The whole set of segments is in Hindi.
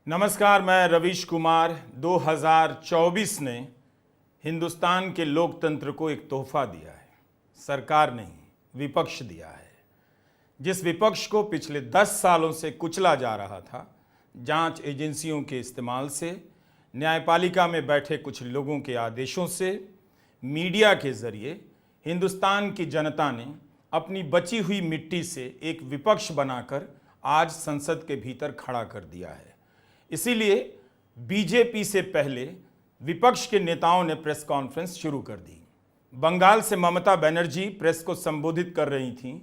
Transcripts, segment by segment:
नमस्कार, मैं रवीश कुमार। 2024 ने हिंदुस्तान के लोकतंत्र को एक तोहफा दिया है। सरकार नहीं, विपक्ष दिया है। जिस विपक्ष को पिछले 10 सालों से कुचला जा रहा था, जांच एजेंसियों के इस्तेमाल से, न्यायपालिका में बैठे कुछ लोगों के आदेशों से, मीडिया के जरिए हिंदुस्तान की जनता ने अपनी बची हुई मिट्टी से एक विपक्ष बनाकर आज संसद के भीतर खड़ा कर दिया है। इसीलिए बीजेपी से पहले विपक्ष के नेताओं ने प्रेस कॉन्फ्रेंस शुरू कर दी। बंगाल से ममता बनर्जी प्रेस को संबोधित कर रही थीं,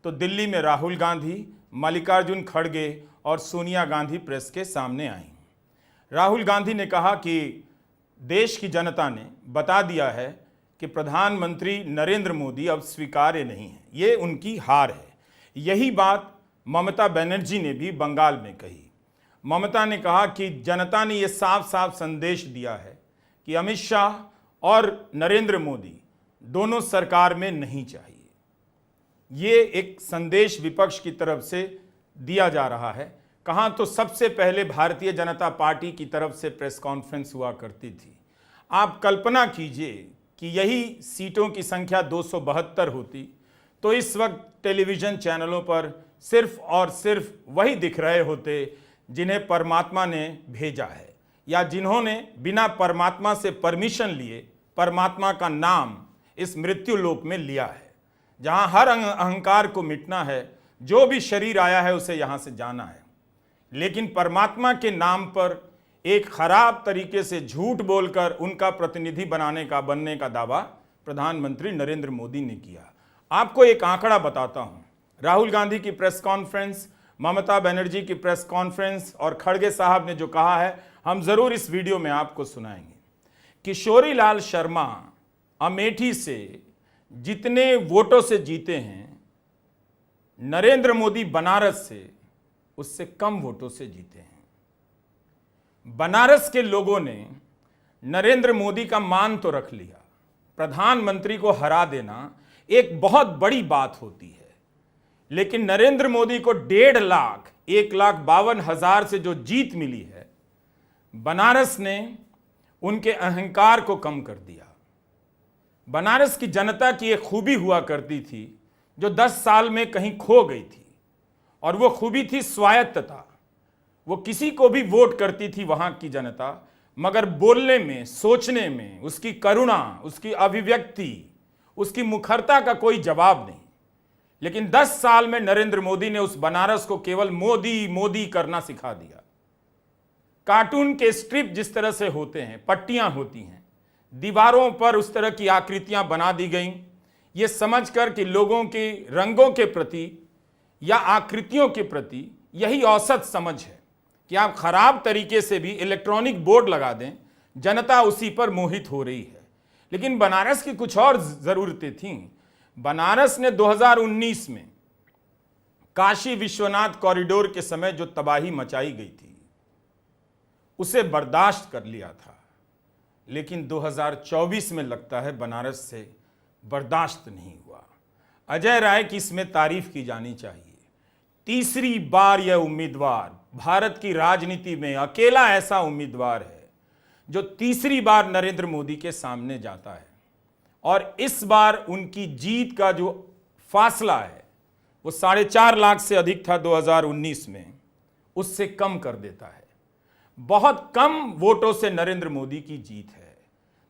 तो दिल्ली में राहुल गांधी, मल्लिकार्जुन खड़गे और सोनिया गांधी प्रेस के सामने आईं। राहुल गांधी ने कहा कि देश की जनता ने बता दिया है कि प्रधानमंत्री नरेंद्र मोदी अब स्वीकार्य नहीं है, ये उनकी हार है। यही बात ममता बनर्जी ने भी बंगाल में कही। ममता ने कहा कि जनता ने यह साफ साफ संदेश दिया है कि अमित शाह और नरेंद्र मोदी दोनों सरकार में नहीं चाहिए। ये एक संदेश विपक्ष की तरफ से दिया जा रहा है। कहाँ तो सबसे पहले भारतीय जनता पार्टी की तरफ से प्रेस कॉन्फ्रेंस हुआ करती थी। आप कल्पना कीजिए कि यही सीटों की संख्या 272 होती तो इस वक्त टेलीविज़न चैनलों पर सिर्फ और सिर्फ वही दिख रहे होते जिन्हें परमात्मा ने भेजा है, या जिन्होंने बिना परमात्मा से परमिशन लिए परमात्मा का नाम इस मृत्यु लोक में लिया है, जहां हर अहंकार को मिटना है। जो भी शरीर आया है उसे यहां से जाना है। लेकिन परमात्मा के नाम पर एक खराब तरीके से झूठ बोलकर उनका प्रतिनिधि बनने का दावा प्रधानमंत्री नरेंद्र मोदी ने किया। आपको एक आंकड़ा बताता हूं। राहुल गांधी की प्रेस कॉन्फ्रेंस, ममता बनर्जी की प्रेस कॉन्फ्रेंस और खड़गे साहब ने जो कहा है, हम जरूर इस वीडियो में आपको सुनाएंगे। किशोरीलाल शर्मा अमेठी से जितने वोटों से जीते हैं, नरेंद्र मोदी बनारस से उससे कम वोटों से जीते हैं। बनारस के लोगों ने नरेंद्र मोदी का मान तो रख लिया। प्रधानमंत्री को हरा देना एक बहुत बड़ी बात होती है, लेकिन नरेंद्र मोदी को 1,52,000 से जो जीत मिली है, बनारस ने उनके अहंकार को कम कर दिया। बनारस की जनता की एक खूबी हुआ करती थी जो 10 साल में कहीं खो गई थी, और वो खूबी थी स्वायत्तता। वो किसी को भी वोट करती थी वहां की जनता, मगर बोलने में, सोचने में उसकी करुणा, उसकी अभिव्यक्ति, उसकी मुखरता का कोई जवाब नहीं। लेकिन 10 साल में नरेंद्र मोदी ने उस बनारस को केवल मोदी मोदी करना सिखा दिया। कार्टून के स्ट्रिप जिस तरह से होते हैं, पट्टियां होती हैं, दीवारों पर उस तरह की आकृतियां बना दी गईं, ये समझकर कि लोगों के रंगों के प्रति या आकृतियों के प्रति यही औसत समझ है कि आप खराब तरीके से भी इलेक्ट्रॉनिक बोर्ड लगा दें, जनता उसी पर मोहित हो रही है। लेकिन बनारस की कुछ और जरूरतें थीं। बनारस ने 2019 में काशी विश्वनाथ कॉरिडोर के समय जो तबाही मचाई गई थी, उसे बर्दाश्त कर लिया था। लेकिन 2024 में लगता है बनारस से बर्दाश्त नहीं हुआ। अजय राय की इसमें तारीफ की जानी चाहिए। तीसरी बार यह उम्मीदवार भारत की राजनीति में अकेला ऐसा उम्मीदवार है जो तीसरी बार नरेंद्र मोदी के सामने जाता है, और इस बार उनकी जीत का जो फासला है वो 4.5 लाख से अधिक था 2019 में, उससे कम कर देता है। बहुत कम वोटों से नरेंद्र मोदी की जीत है।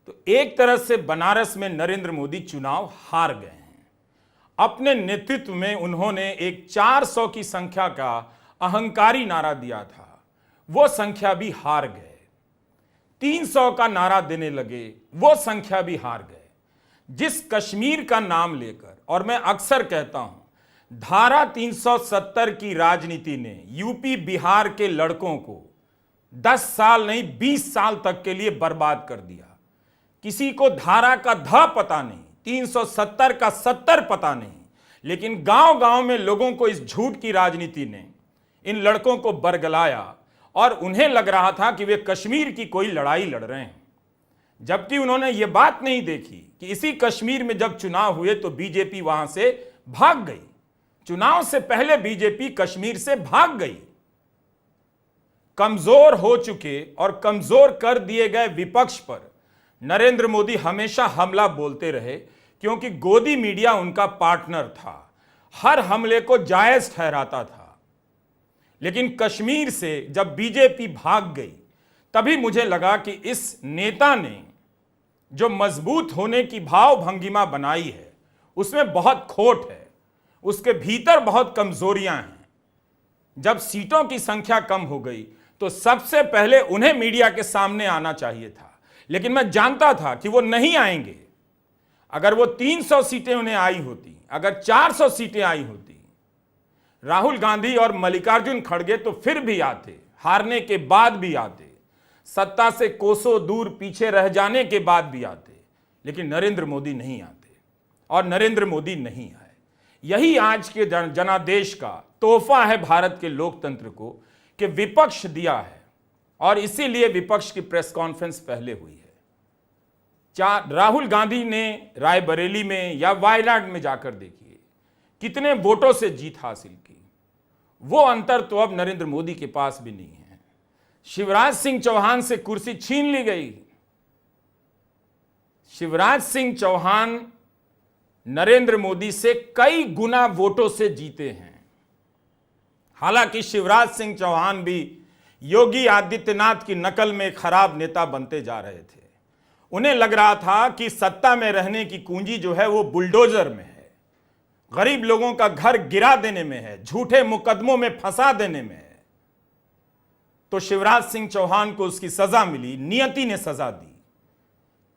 तो एक तरह से बनारस में नरेंद्र मोदी चुनाव हार गए हैं। अपने नेतृत्व में उन्होंने एक 400 की संख्या का अहंकारी नारा दिया था, वो संख्या भी हार गए। 300 का नारा देने लगे, वो संख्या भी हार गए। जिस कश्मीर का नाम लेकर, और मैं अक्सर कहता हूं, धारा 370 की राजनीति ने यूपी बिहार के लड़कों को 10 साल नहीं 20 साल तक के लिए बर्बाद कर दिया। किसी को धारा का ध पता नहीं, 370 का 70 पता नहीं, लेकिन गांव गांव में लोगों को इस झूठ की राजनीति ने इन लड़कों को बरगलाया, और उन्हें लग रहा था कि वे कश्मीर की कोई लड़ाई लड़ रहे हैं। जबकि उन्होंने ये बात नहीं देखी कि इसी कश्मीर में जब चुनाव हुए तो बीजेपी वहां से भाग गई। चुनाव से पहले बीजेपी कश्मीर से भाग गई। कमजोर हो चुके और कमजोर कर दिए गए विपक्ष पर नरेंद्र मोदी हमेशा हमला बोलते रहे, क्योंकि गोदी मीडिया उनका पार्टनर था, हर हमले को जायज ठहराता था। लेकिन कश्मीर से जब बीजेपी भाग गई, तभी मुझे लगा कि इस नेता ने जो मजबूत होने की भाव भंगिमा बनाई है, उसमें बहुत खोट है, उसके भीतर बहुत कमजोरियां हैं। जब सीटों की संख्या कम हो गई तो सबसे पहले उन्हें मीडिया के सामने आना चाहिए था, लेकिन मैं जानता था कि वो नहीं आएंगे। अगर वो 300 सीटें उन्हें आई होती, अगर 400 सीटें आई होती, राहुल गांधी और मल्लिकार्जुन खड़गे तो फिर भी आते, हारने के बाद भी आते, सत्ता से कोसों दूर पीछे रह जाने के बाद भी आते, लेकिन नरेंद्र मोदी नहीं आते और नरेंद्र मोदी नहीं आए। यही आज के जनादेश का तोहफा है भारत के लोकतंत्र को कि विपक्ष दिया है, और इसीलिए विपक्ष की प्रेस कॉन्फ्रेंस पहले हुई है। राहुल गांधी ने रायबरेली में या वायनाड में जाकर देखिए कितने वोटों से जीत हासिल की। वो अंतर तो अब नरेंद्र मोदी के पास भी नहीं है। शिवराज सिंह चौहान से कुर्सी छीन ली गई। शिवराज सिंह चौहान नरेंद्र मोदी से कई गुना वोटों से जीते हैं। हालांकि शिवराज सिंह चौहान भी योगी आदित्यनाथ की नकल में खराब नेता बनते जा रहे थे। उन्हें लग रहा था कि सत्ता में रहने की कुंजी जो है वो बुलडोजर में है, गरीब लोगों का घर गिरा देने में है, झूठे मुकदमों में फंसा देने में है। तो शिवराज सिंह चौहान को उसकी सजा मिली, नियति ने सजा दी,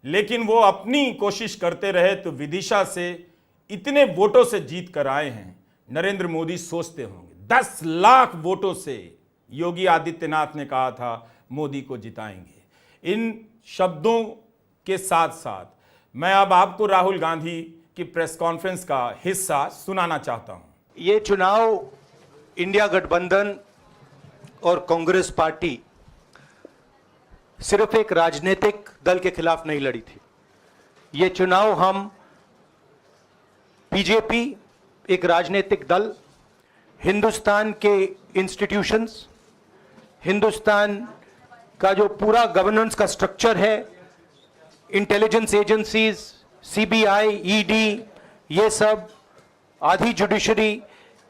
लेकिन वो अपनी कोशिश करते रहे तो विदिशा से इतने वोटों से जीत कर आए हैं। नरेंद्र मोदी सोचते होंगे 10 लाख वोटों से योगी आदित्यनाथ ने कहा था मोदी को जिताएंगे। इन शब्दों के साथ साथ मैं अब आपको राहुल गांधी की प्रेस कॉन्फ्रेंस का हिस्सा सुनाना चाहता हूं। ये चुनाव इंडिया गठबंधन और कांग्रेस पार्टी सिर्फ एक राजनीतिक दल के खिलाफ नहीं लड़ी थी। ये चुनाव हम बीजेपी, एक राजनीतिक दल, हिंदुस्तान के इंस्टीट्यूशंस, हिंदुस्तान का जो पूरा गवर्नेंस का स्ट्रक्चर है, इंटेलिजेंस एजेंसीज, सीबीआई, ईडी, ये सब, आधी जुडिशरी,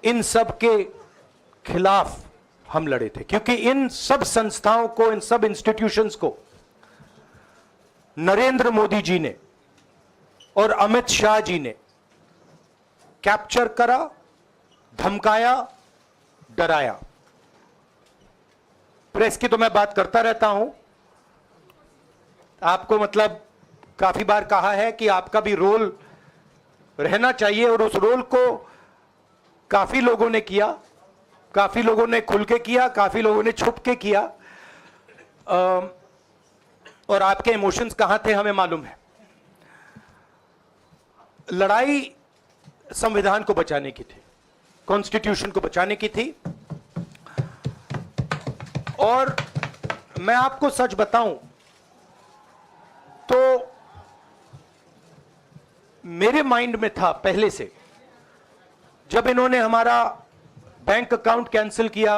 इन सब के खिलाफ हम लड़े थे, क्योंकि इन सब संस्थाओं को, इन सब इंस्टीट्यूशंस को नरेंद्र मोदी जी ने और अमित शाह जी ने कैप्चर करा, धमकाया, डराया। प्रेस की तो मैं बात करता रहता हूं, आपको मतलब काफी बार कहा है कि आपका भी रोल रहना चाहिए, और उस रोल को काफी लोगों ने किया, काफी लोगों ने खुल के किया, काफी लोगों ने छुप के किया, और आपके इमोशंस कहां थे हमें मालूम है। लड़ाई संविधान को बचाने की थी, कॉन्स्टिट्यूशन को बचाने की थी। और मैं आपको सच बताऊं तो मेरे माइंड में था पहले से, जब इन्होंने हमारा बैंक अकाउंट कैंसिल किया,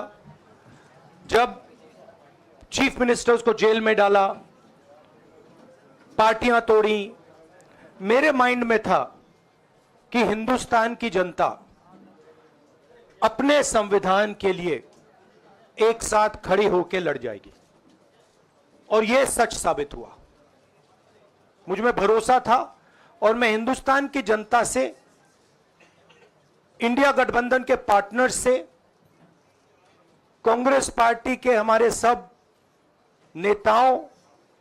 जब चीफ मिनिस्टर्स को जेल में डाला, पार्टियां तोड़ी, मेरे माइंड में था कि हिंदुस्तान की जनता अपने संविधान के लिए एक साथ खड़ी होकर लड़ जाएगी, और यह सच साबित हुआ। मुझ में भरोसा था, और मैं हिंदुस्तान की जनता से, इंडिया गठबंधन के पार्टनर्स से, कांग्रेस पार्टी के हमारे सब नेताओं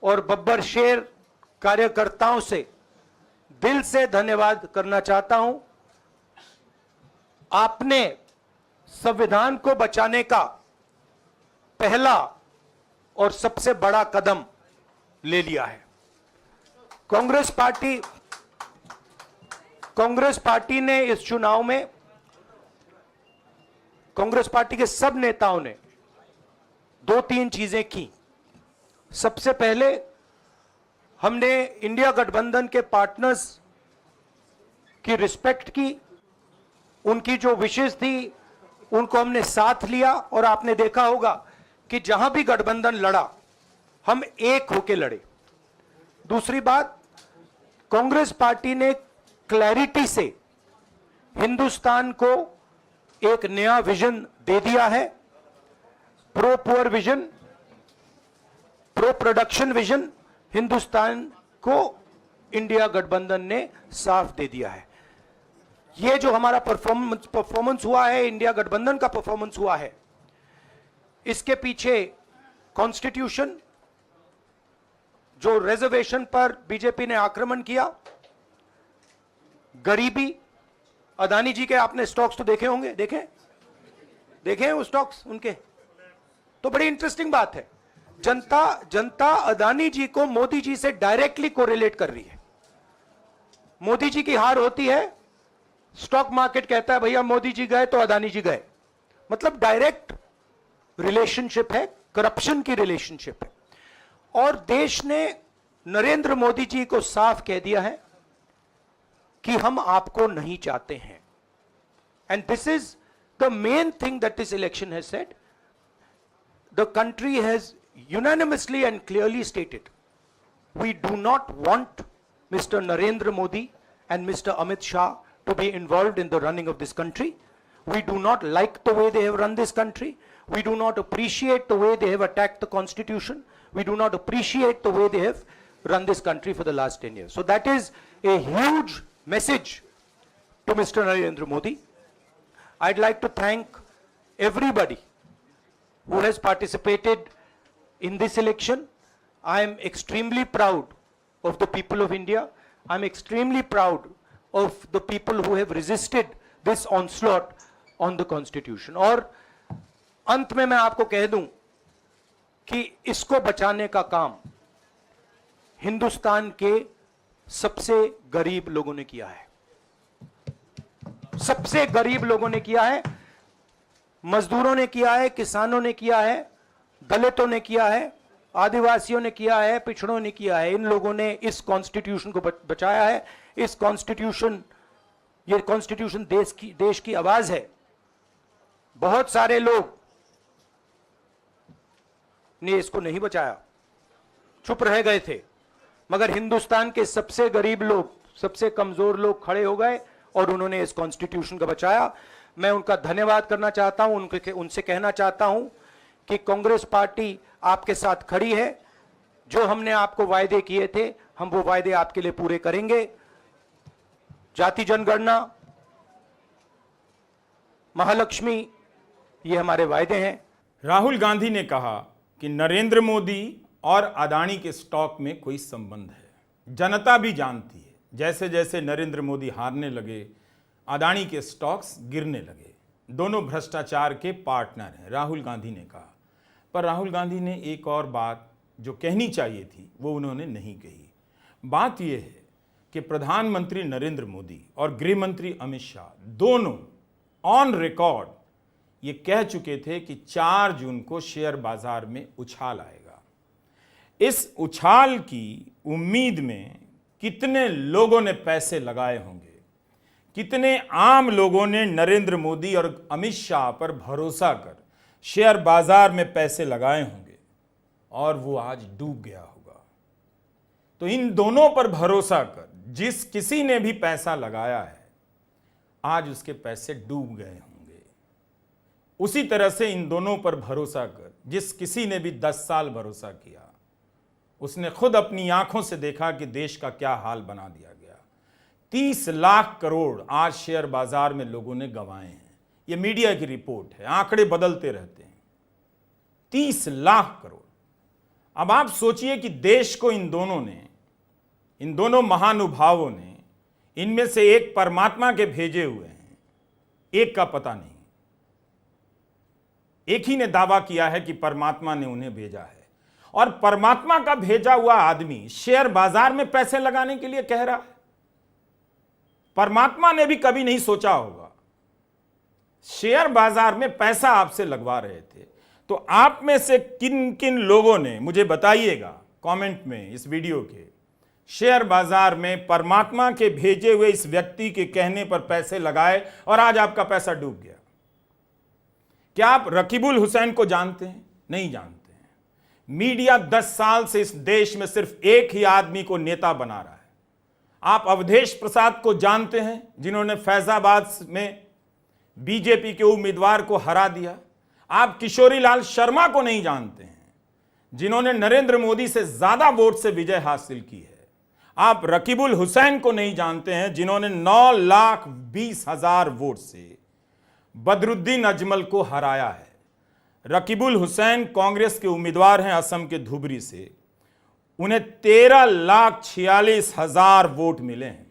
और बब्बर शेर कार्यकर्ताओं से दिल से धन्यवाद करना चाहता हूं। आपने संविधान को बचाने का पहला और सबसे बड़ा कदम ले लिया है। कांग्रेस पार्टी ने इस चुनाव में, कांग्रेस पार्टी के सब नेताओं ने 2-3 चीजें की। सबसे पहले हमने इंडिया गठबंधन के पार्टनर्स की रिस्पेक्ट की, उनकी जो विशेष थी उनको हमने साथ लिया, और आपने देखा होगा कि जहां भी गठबंधन लड़ा हम एक होके लड़े। दूसरी बात, कांग्रेस पार्टी ने क्लैरिटी से हिंदुस्तान को एक नया विजन दे दिया है, pro poor vision, pro production vision Hindustan को इंडिया गठबंधन ने साफ दे दिया है। ये जो हमारा परफॉर्मेंस हुआ है, इंडिया गठबंधन का परफॉर्मेंस हुआ है, इसके पीछे कॉन्स्टिट्यूशन, जो रिजर्वेशन पर बीजेपी ने आक्रमण किया, गरीबी, अदानी जी के आपने स्टॉक्स तो देखे होंगे, देखे हैं वो स्टॉक्स उनके, तो बड़ी इंटरेस्टिंग बात है। जनता अदानी जी को मोदी जी से डायरेक्टली कोरिलेट कर रही है। मोदी जी की हार होती है, स्टॉक मार्केट कहता है भैया मोदी जी गए तो अदानी जी गए, मतलब डायरेक्ट रिलेशनशिप है, करप्शन की रिलेशनशिप है। और देश ने नरेंद्र मोदी जी को साफ कह दिया है कि हम आपको नहीं चाहते हैं। And this is the main thing that this election has said. The country has unanimously and clearly stated, we do not want Mr. Narendra Modi and Mr. Amit Shah to be involved in the running of this country. We do not like the way they have run this country. We do not appreciate the way they have attacked the constitution. We do not appreciate the way they have run this country for the last 10 years. So that is a huge message to Mr. Narendra Modi. I'd like to thank everybody who has participated in this election. I am extremely proud of the people of India. I am extremely proud of the people who have resisted this onslaught on the constitution. और अंत में मैं आपको कह दूं कि इसको बचाने का काम हिंदुस्तान के सबसे गरीब लोगों ने किया है, सबसे गरीब लोगों ने किया है, मजदूरों ने किया है, किसानों ने किया है, दलितों ने किया है, आदिवासियों ने किया है, पिछड़ों ने किया है। इन लोगों ने इस कॉन्स्टिट्यूशन को बचाया है। इस कॉन्स्टिट्यूशन, ये कॉन्स्टिट्यूशन देश की आवाज है। बहुत सारे लोग ने इसको नहीं बचाया, चुप रह गए थे, मगर हिंदुस्तान के सबसे गरीब लोग, सबसे कमजोर लोग खड़े हो गए और उन्होंने इस कॉन्स्टिट्यूशन को बचाया। मैं उनका धन्यवाद करना चाहता हूं, उनसे कहना चाहता हूं कि कांग्रेस पार्टी आपके साथ खड़ी है। जो हमने आपको वायदे किए थे, हम वो वायदे आपके लिए पूरे करेंगे। जाति जनगणना, महालक्ष्मी, ये हमारे वायदे हैं। राहुल गांधी ने कहा कि नरेंद्र मोदी और अदानी के स्टॉक में कोई संबंध है। जनता भी जानती है, जैसे जैसे नरेंद्र मोदी हारने लगे, अदानी के स्टॉक्स गिरने लगे। दोनों भ्रष्टाचार के पार्टनर हैं, राहुल गांधी ने कहा। पर राहुल गांधी ने एक और बात जो कहनी चाहिए थी वो उन्होंने नहीं कही। बात यह है कि प्रधानमंत्री नरेंद्र मोदी और गृह मंत्री अमित शाह दोनों ऑन रिकॉर्ड ये कह चुके थे कि 4 जून को शेयर बाजार में उछाल आएगा। इस उछाल की उम्मीद में कितने लोगों ने पैसे लगाए होंगे, कितने आम लोगों ने नरेंद्र मोदी और अमित शाह पर भरोसा कर शेयर बाजार में पैसे लगाए होंगे और वो आज डूब गया होगा। तो इन दोनों पर भरोसा कर जिस किसी ने भी पैसा लगाया है, आज उसके पैसे डूब गए होंगे। उसी तरह से इन दोनों पर भरोसा कर जिस किसी ने भी 10 साल भरोसा किया, उसने खुद अपनी आंखों से देखा कि देश का क्या हाल बना दिया गया। 30 लाख करोड़ आज शेयर बाजार में लोगों ने गंवाए हैं। ये मीडिया की रिपोर्ट है, आंकड़े बदलते रहते हैं। 30 लाख करोड़। अब आप सोचिए कि देश को इन दोनों महानुभावों ने, इनमें से एक परमात्मा के भेजे हुए हैं, एक का पता नहीं। एक ही ने दावा किया है कि परमात्मा ने उन्हें भेजा है, और परमात्मा का भेजा हुआ आदमी शेयर बाजार में पैसे लगाने के लिए कह रहा है। परमात्मा ने भी कभी नहीं सोचा होगा। शेयर बाजार में पैसा आपसे लगवा रहे थे, तो आप में से किन किन लोगों ने, मुझे बताइएगा कमेंट में इस वीडियो के, शेयर बाजार में परमात्मा के भेजे हुए इस व्यक्ति के कहने पर पैसे लगाए और आज आपका पैसा डूब गया। क्या आप रकीबुल हुसैन को जानते हैं? नहीं जानते हैं। मीडिया 10 साल से इस देश में सिर्फ एक ही आदमी को नेता बना रहा है। आप अवधेश प्रसाद को जानते हैं, जिन्होंने फैजाबाद में बीजेपी के उम्मीदवार को हरा दिया। आप किशोरी लाल शर्मा को नहीं जानते हैं, जिन्होंने नरेंद्र मोदी से ज्यादा वोट से विजय हासिल की है। आप रकीबुल हुसैन को नहीं जानते हैं, जिन्होंने 9,20,000 वोट से बदरुद्दीन अजमल को हराया है। रकीबुल हुसैन कांग्रेस के उम्मीदवार हैं असम के धुबरी से। उन्हें 13,46,000 वोट मिले हैं।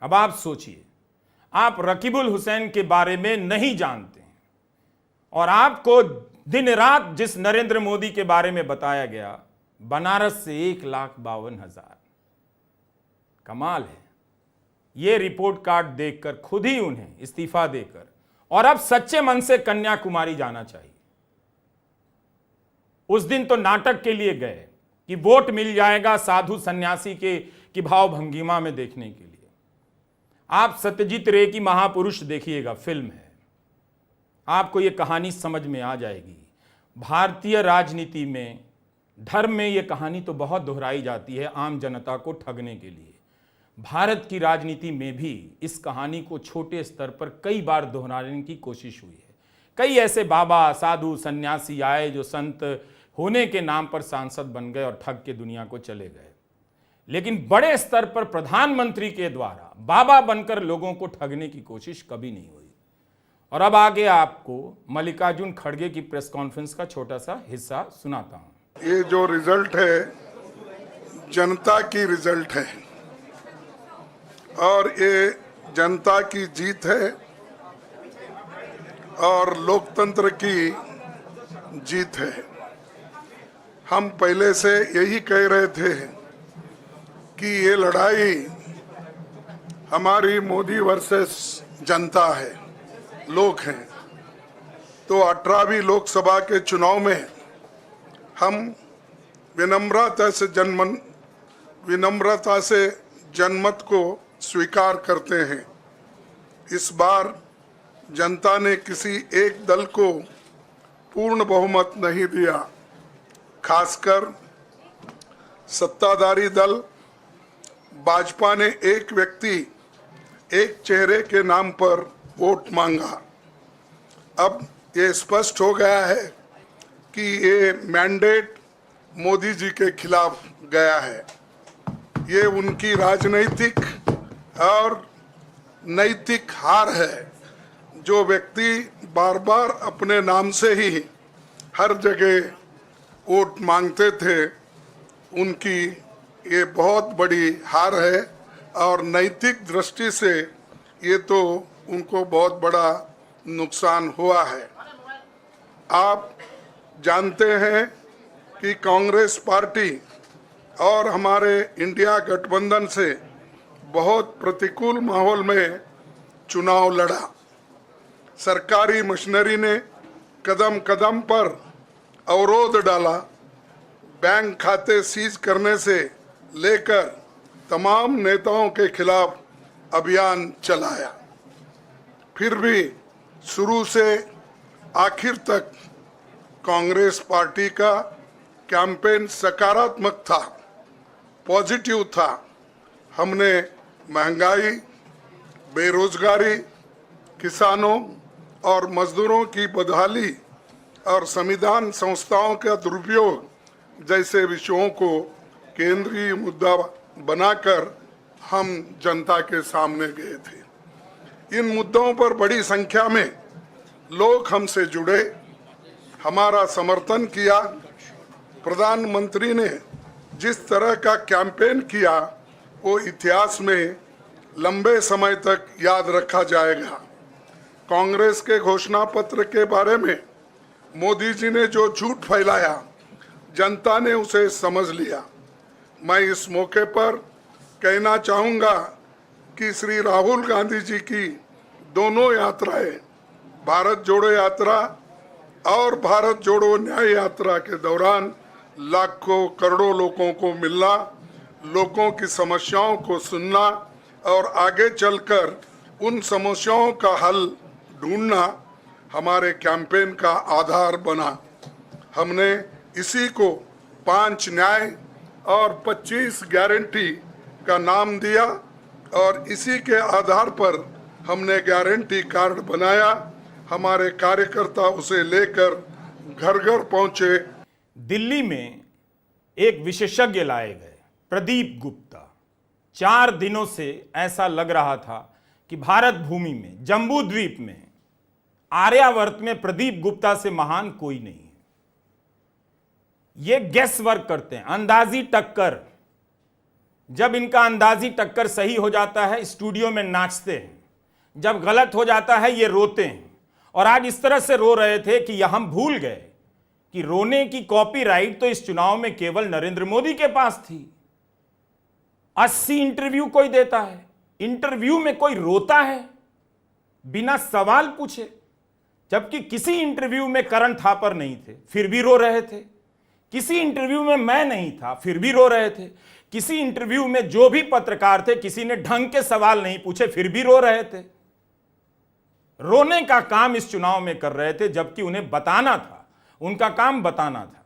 अब आप सोचिए, आप रकीबुल हुसैन के बारे में नहीं जानते हैं और आपको दिन रात जिस नरेंद्र मोदी के बारे में बताया गया, बनारस से 1,52,000। कमाल है। यह रिपोर्ट कार्ड देखकर खुद ही उन्हें इस्तीफा देकर और अब सच्चे मन से कन्याकुमारी जाना चाहिए। उस दिन तो नाटक के लिए गए कि वोट मिल जाएगा साधु सन्यासी की भाव भंगिमा में देखने के लिए। आप सत्यजीत रे की महापुरुष देखिएगा, फिल्म है, आपको यह कहानी समझ में आ जाएगी। भारतीय राजनीति में, धर्म में यह कहानी तो बहुत दोहराई जाती है आम जनता को ठगने के लिए। भारत की राजनीति में भी इस कहानी को छोटे स्तर पर कई बार दोहराने की कोशिश हुई है। कई ऐसे बाबा, साधु, सन्यासी आए जो संत होने के नाम पर सांसद बन गए और ठग के दुनिया को चले गए। लेकिन बड़े स्तर पर प्रधानमंत्री के द्वारा बाबा बनकर लोगों को ठगने की कोशिश कभी नहीं हुई। और अब आगे आपको मल्लिकार्जुन खड़गे की प्रेस कॉन्फ्रेंस का छोटा सा हिस्सा सुनाता हूं। ये जो रिजल्ट है जनता की रिजल्ट है और ये जनता की जीत है और लोकतंत्र की जीत है। हम पहले से यही कह रहे थे कि ये लड़ाई हमारी मोदी वर्सेस जनता है, लोग हैं। तो 18वीं लोकसभा के चुनाव में हम विनम्रता से जनमत को स्वीकार करते हैं। इस बार जनता ने किसी एक दल को पूर्ण बहुमत नहीं दिया, खासकर सत्ताधारी दल भाजपा ने एक व्यक्ति, एक चेहरे के नाम पर वोट मांगा। अब ये स्पष्ट हो गया है कि ये मैंडेट मोदी जी के खिलाफ गया है। ये उनकी राजनीतिक और नैतिक हार है। जो व्यक्ति बार बार अपने नाम से ही हर जगह वोट मांगते थे, उनकी ये बहुत बड़ी हार है और नैतिक दृष्टि से ये तो उनको बहुत बड़ा नुकसान हुआ है। आप जानते हैं कि कांग्रेस पार्टी और हमारे इंडिया गठबंधन से बहुत प्रतिकूल माहौल में चुनाव लड़ा। सरकारी मशीनरी ने कदम कदम पर अवरोध डाला। बैंक खाते सीज करने से लेकर तमाम नेताओं के खिलाफ अभियान चलाया। फिर भी शुरू से आखिर तक कांग्रेस पार्टी का कैंपेन सकारात्मक था, पॉजिटिव था। हमने महंगाई, बेरोजगारी, किसानों और मजदूरों की बदहाली और संविधान संस्थाओं का दुरुपयोग जैसे विषयों को केंद्रीय मुद्दा बनाकर हम जनता के सामने गए थे। इन मुद्दों पर बड़ी संख्या में लोग हमसे जुड़े, हमारा समर्थन किया। प्रधानमंत्री ने जिस तरह का कैंपेन किया वो इतिहास में लंबे समय तक याद रखा जाएगा। कांग्रेस के घोषणा पत्र के बारे में मोदी जी ने जो झूठ फैलाया, जनता ने उसे समझ लिया। मैं इस मौके पर कहना चाहूँगा कि श्री राहुल गांधी जी की दोनों यात्राएं, भारत जोड़ो यात्रा और भारत जोड़ो न्याय यात्रा के दौरान लाखों करोड़ों लोगों को मिलना, लोगों की समस्याओं को सुनना और आगे चलकर उन समस्याओं का हल ढूंढना हमारे कैंपेन का आधार बना। हमने इसी को 5 न्याय और 25 गारंटी का नाम दिया और इसी के आधार पर हमने गारंटी कार्ड बनाया। हमारे कार्यकर्ता उसे लेकर घर घर पहुंचे। दिल्ली में एक विशेषज्ञ लाए गए, प्रदीप गुप्ता। 4 दिनों से ऐसा लग रहा था कि भारत भूमि में, जम्बू द्वीप में, आर्यावर्त में प्रदीप गुप्ता से महान कोई नहीं है। ये गेस वर्क करते हैं, अंदाजी टक्कर। जब इनका अंदाजी टक्कर सही हो जाता है, स्टूडियो में नाचते हैं। जब गलत हो जाता है, ये रोते हैं। और आज इस तरह से रो रहे थे कि यह हम भूल गए कि रोने की कॉपीराइट तो इस चुनाव में केवल नरेंद्र मोदी के पास थी। 80 इंटरव्यू कोई देता है, इंटरव्यू में कोई रोता है बिना सवाल पूछे, जबकि किसी इंटरव्यू में करण थापर नहीं थे, फिर भी रो रहे थे। किसी इंटरव्यू में मैं नहीं था, फिर भी रो रहे थे। किसी इंटरव्यू में जो भी पत्रकार थे, किसी ने ढंग के सवाल नहीं पूछे, फिर भी रो रहे थे। रोने का काम इस चुनाव में कर रहे थे, जबकि उन्हें बताना था, उनका काम बताना था।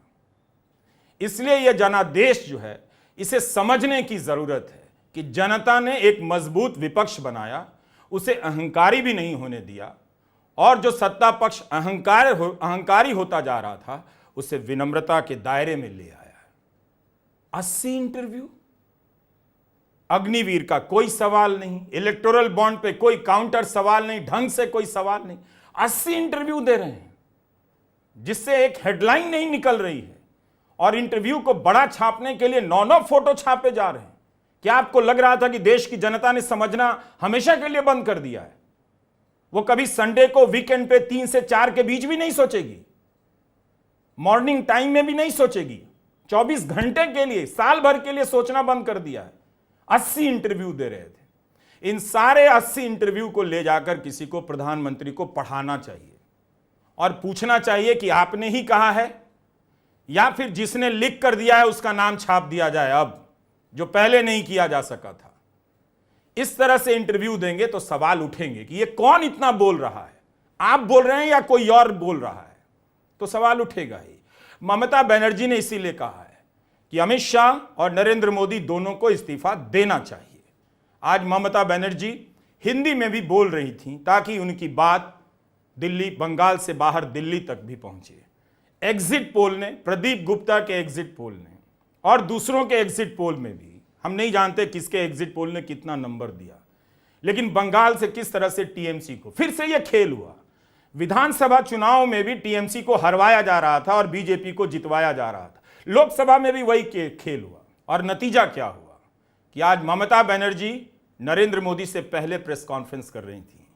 इसलिए यह जनादेश जो है, इसे समझने की जरूरत है कि जनता ने एक मजबूत विपक्ष बनाया, उसे अहंकारी भी नहीं होने दिया, और जो सत्ता पक्ष अहंकारी होता जा रहा था, उसे विनम्रता के दायरे में ले आया है। 80 इंटरव्यू, अग्निवीर का कोई सवाल नहीं, इलेक्टोरल बॉन्ड पे कोई काउंटर सवाल नहीं, ढंग से कोई सवाल नहीं। 80 इंटरव्यू दे रहे हैं, जिससे एक हेडलाइन नहीं निकल रही है, और इंटरव्यू को बड़ा छापने के लिए 9 फोटो छापे जा रहे हैं। क्या आपको लग रहा था कि देश की जनता ने समझना हमेशा के लिए बंद कर दिया है? वो कभी संडे को, वीकेंड पे 3 से 4 के बीच भी नहीं सोचेगी, मॉर्निंग टाइम में भी नहीं सोचेगी। 24 घंटे के लिए, साल भर के लिए सोचना बंद कर दिया है। 80 इंटरव्यू दे रहे थे। इन सारे 80 इंटरव्यू को ले जाकर किसी को, प्रधानमंत्री को पढ़ाना चाहिए और पूछना चाहिए कि आपने ही कहा है, या फिर जिसने लिख कर दिया है उसका नाम छाप दिया जाए, अब जो पहले नहीं किया जा सका था। इस तरह से इंटरव्यू देंगे तो सवाल उठेंगे कि ये कौन इतना बोल रहा है, आप बोल रहे हैं या कोई और बोल रहा है, तो सवाल उठेगा ही। ममता बनर्जी ने इसीलिए कहा है कि अमित शाह और नरेंद्र मोदी दोनों को इस्तीफा देना चाहिए। आज ममता बनर्जी हिंदी में भी बोल रही थी, ताकि उनकी बात दिल्ली, बंगाल से बाहर दिल्ली तक भी पहुंचे। एग्जिट पोल ने, प्रदीप गुप्ता के एग्जिट पोल ने और दूसरों के एग्जिट पोल में भी, हम नहीं जानते किसके एग्जिट पोल ने कितना नंबर दिया, लेकिन बंगाल से किस तरह से टीएमसी को फिर से यह खेल हुआ। विधानसभा चुनाव में भी टीएमसी को हरवाया जा रहा था और बीजेपी को जितवाया जा रहा था। लोकसभा में भी वही खेल हुआ, और नतीजा क्या हुआ कि आज ममता बनर्जी नरेंद्र मोदी से पहले प्रेस कॉन्फ्रेंस कर रही थी,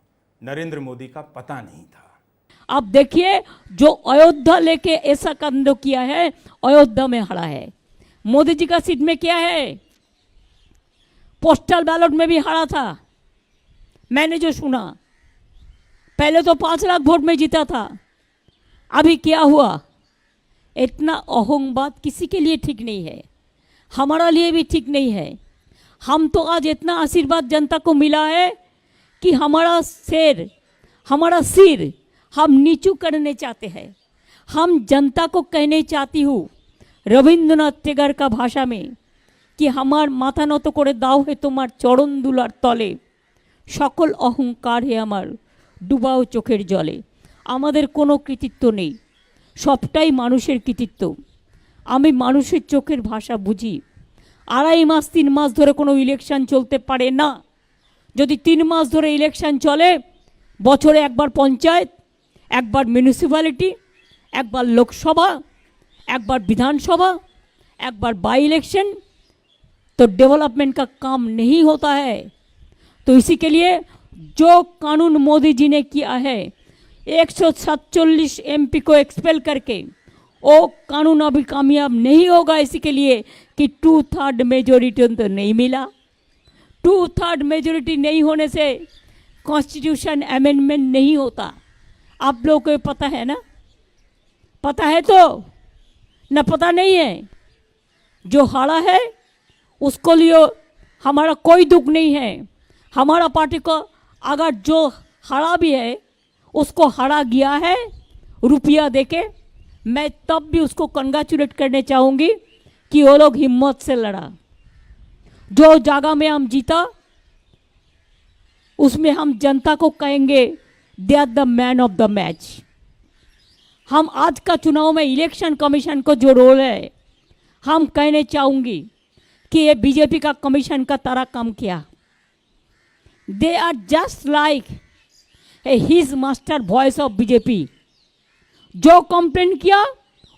नरेंद्र मोदी का पता नहीं था। आप देखिए, जो अयोध्या लेके ऐसा कांड किया है, अयोध्या में हरा है। मोदी जी का सीट में क्या है, पोस्टल बैलेट में भी हरा था। मैंने जो सुना, पहले तो 5 लाख वोट में जीता था, अभी क्या हुआ? इतना अहंबाद किसी के लिए ठीक नहीं है, हमारा लिए भी ठीक नहीं है। हम तो आज इतना आशीर्वाद जनता को मिला है कि हमारा सिर हम नीचू करने चाहते हैं। हम जनता को कहने चाहती हूँ रविंद्रनाथ टैगोर का भाषा में कि हमार माथा নত করে দাও হে তোমার চরণ দুলার তলে, সকল অহংকার হে আমার ডুবাও চোখের জলে। আমাদের কোনো কৃতিত্ব নেই, সবটাই মানুষের কৃতিত্ব। আমি মানুষের চোখের ভাষা বুঝি। 2.5 মাস 3 মাস ধরে কোনো ইলেকশন চলতে পারে না। যদি 3 মাস ধরে ইলেকশন চলে, বছরে একবার পঞ্চায়েত, একবার মিউনিসিপ্যালিটি, একবার লোকসভা, একবার विधानसभा, একবার बाई इलेक्शन, तो डेवलपमेंट का काम नहीं होता है। तो इसी के लिए जो कानून मोदी जी ने किया है, 147 एमपी को एक्सपेल करके, वो कानून अभी कामयाब नहीं होगा। इसी के लिए कि 2/3 मेजोरिटी तो नहीं मिला। 2/3 मेजोरिटी नहीं होने से कॉन्स्टिट्यूशन अमेंडमेंट नहीं होता। आप लोगों को पता है ना? पता है तो न पता नहीं है? जो हारा है उसको लिए हमारा कोई दुख नहीं है। हमारा पार्टी को अगर जो हारा भी है उसको हारा गया है रुपया देके, मैं तब भी उसको कंग्रेचुलेट करने चाहूँगी कि वो लोग हिम्मत से लड़ा। जो जगह में हम जीता उसमें हम जनता को कहेंगे they are the man of the match. हम आज का चुनाव में इलेक्शन कमीशन को जो रोल है, हम कहने चाहूँगी कि ये बीजेपी का कमीशन का तरह काम किया। They are just like his master voice of BJP. जो कंप्लेन किया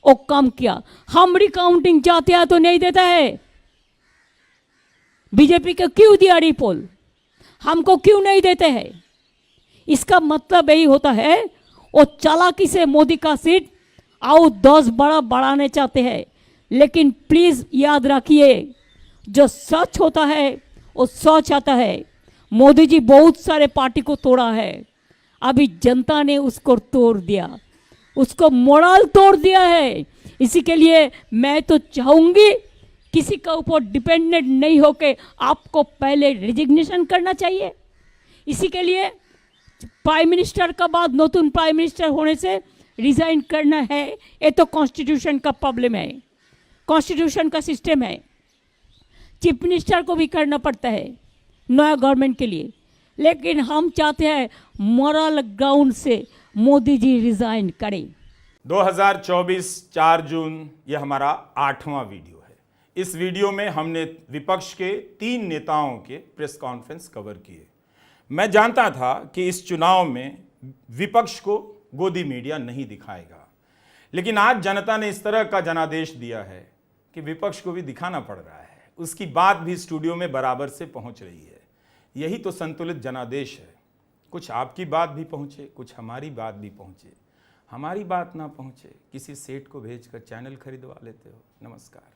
वो कम किया। हम रिकाउंटिंग चाहते हैं तो नहीं देता है। बीजेपी को क्यों दिया रिपोल, हमको क्यों नहीं देते हैं? इसका मतलब यही होता है वो चालाकी से मोदी का सीट आओ 10 बड़ा बढ़ाने चाहते हैं। लेकिन प्लीज याद रखिए, जो सच होता है वो सच आता है। मोदी जी बहुत सारे पार्टी को तोड़ा है, अभी जनता ने उसको तोड़ दिया, उसको मोरल तोड़ दिया है। इसी के लिए मैं तो चाहूंगी किसी के ऊपर डिपेंडेंट नहीं होके आपको पहले रिजिग्नेशन करना चाहिए। इसी के लिए प्राइम मिनिस्टर का बाद नतून प्राइम मिनिस्टर होने से रिजाइन करना है। ये तो कॉन्स्टिट्यूशन का प्रॉब्लम है, कॉन्स्टिट्यूशन का सिस्टम है। चीफ मिनिस्टर को भी करना पड़ता है नया गवर्नमेंट के लिए। लेकिन हम चाहते हैं मोरल ग्राउंड से मोदी जी रिजाइन करें। 2024 4 जून ये हमारा 8वां वीडियो है। इस वीडियो में हमने विपक्ष के 3 नेताओं के प्रेस कॉन्फ्रेंस कवर किए। मैं जानता था कि इस चुनाव में विपक्ष को गोदी मीडिया नहीं दिखाएगा, लेकिन आज जनता ने इस तरह का जनादेश दिया है कि विपक्ष को भी दिखाना पड़ रहा है। उसकी बात भी स्टूडियो में बराबर से पहुंच रही है। यही तो संतुलित जनादेश है। कुछ आपकी बात भी पहुंचे, कुछ हमारी बात भी पहुंचे। हमारी बात ना पहुंचे, किसी सेठ को भेजकर चैनल खरीदवा लेते हो। नमस्कार।